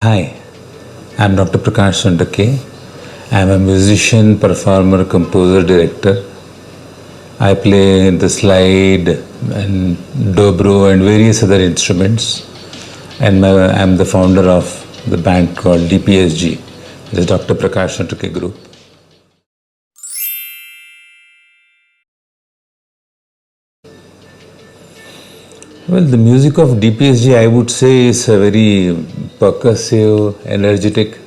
Hi, I'm Dr Prakash Sontakke. I'm a musician, performer, composer, director. I play the slide and dobro and various other instruments. And I'm the founder of the band called DPSG, the Dr Prakash Sontakke Group. Well, the music of DPSG, I would say, is a very percussive, energetic,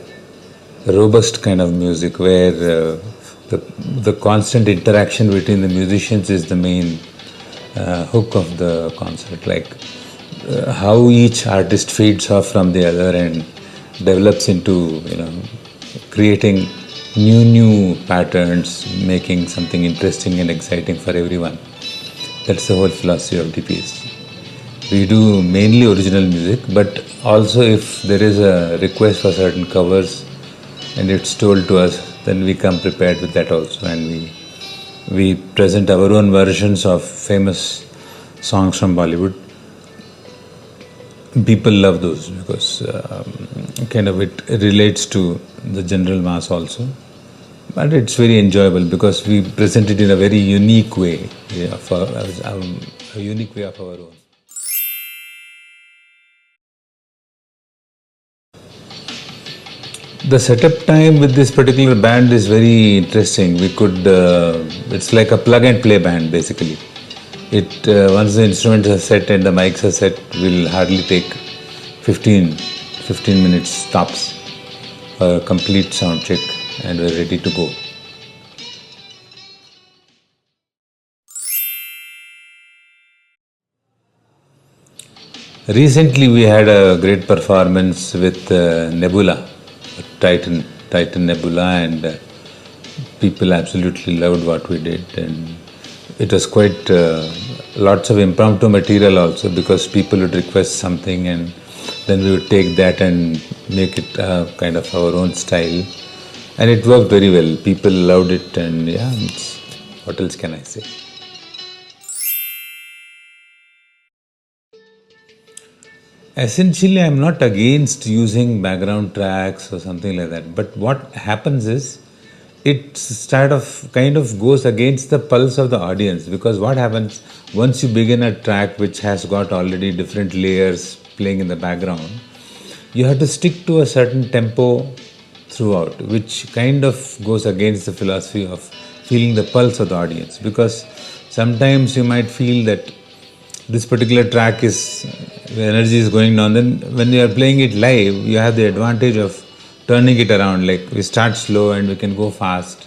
robust kind of music where the constant interaction between the musicians is the main hook of the concert. Like how each artist feeds off from the other and develops into creating new patterns, making something interesting and exciting for everyone. That's the whole philosophy of DPSG. We do mainly original music, but also if there is a request for certain covers and it's told to us, then we come prepared with that also, and we present our own versions of famous songs from Bollywood. People love those because it relates to the general mass also, but it's very enjoyable because we present it in a very unique way, a unique way of our own. The setup time with this particular band is very interesting. We could, it's like a plug and play band basically. Once the instruments are set and the mics are set, will hardly take 15 minutes tops for a complete sound check and we're ready to go. Recently we had a great performance with Nebula. Titan Nebula, and people absolutely loved what we did, and it was quite lots of impromptu material also, because people would request something and then we would take that and make it kind of our own style, and it worked very well. People loved it, and yeah, what else can I say? Essentially, I'm not against using background tracks or something like that. But what happens is, it kind of goes against the pulse of the audience. Because what happens once you begin a track which has got already different layers playing in the background, you have to stick to a certain tempo throughout, which kind of goes against the philosophy of feeling the pulse of the audience. Because sometimes you might feel that this particular track is, the energy is going down, then when you are playing it live, you have the advantage of turning it around. Like we start slow and we can go fast,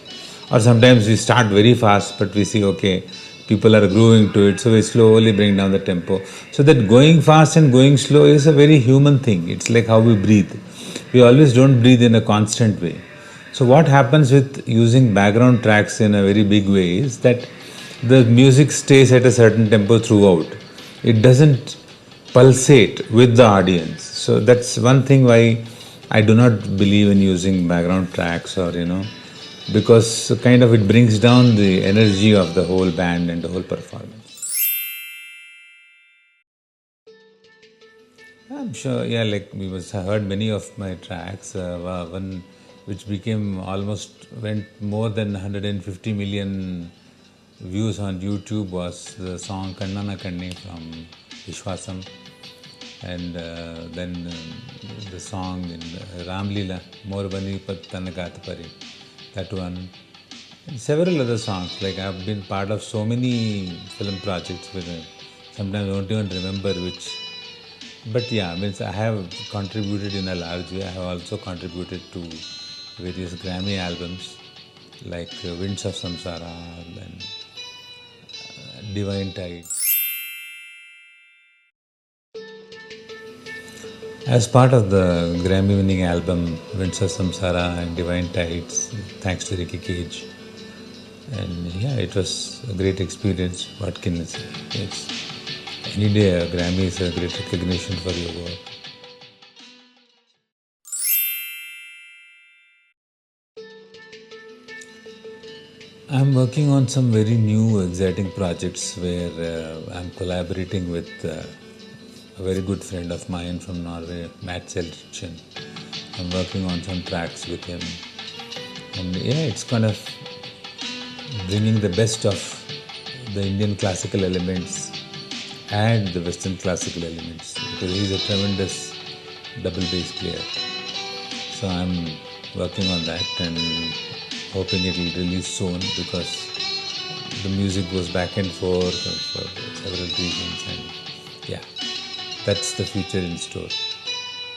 or sometimes we start very fast but we see, okay, people are grooving to it, so we slowly bring down the tempo. So that going fast and going slow is a very human thing. It's like how we breathe. We always don't breathe in a constant way. So what happens with using background tracks in a very big way is that the music stays at a certain tempo throughout. It doesn't pulsate with the audience. So that's one thing why I do not believe in using background tracks, or because kind of it brings down the energy of the whole band and the whole performance. I'm sure, yeah, like we must have heard many of my tracks. One which went more than 150 million views on YouTube was the song Kannana Kanne from Vishwasam, and then the song in Ramlila, Morbani Patanagat Pari, that one, and several other songs. Like I've been part of so many film projects with sometimes I don't even remember which. But yeah, means I have contributed in a large way. I have also contributed to various Grammy albums like Winds of Samsara and Divine Tide. As part of the Grammy winning album Winds of Samsara and Divine Tides, thanks to Ricky Cage. And yeah, it was a great experience. What can I say? Any day a Grammy is a great recognition for your work. I'm working on some very new, exciting projects where I'm collaborating with a very good friend of mine from Norway, Matt Selchen. I'm working on some tracks with him. And yeah, it's kind of bringing the best of the Indian classical elements and the Western classical elements, because he's a tremendous double bass player. So I'm working on that and hoping it will release soon, because the music goes back and forth for several reasons, and yeah, that's the future in store.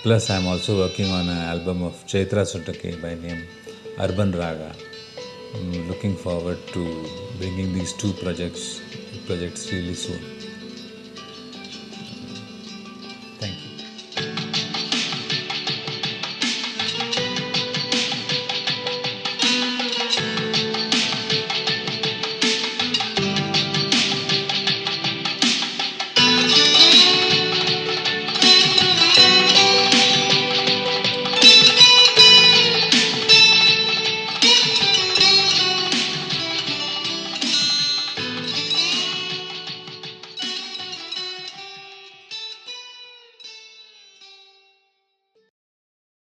Plus, I'm also working on an album of Chaitra Sontakke by name Urban Raga. I'm looking forward to bringing these two projects really soon. Thank you.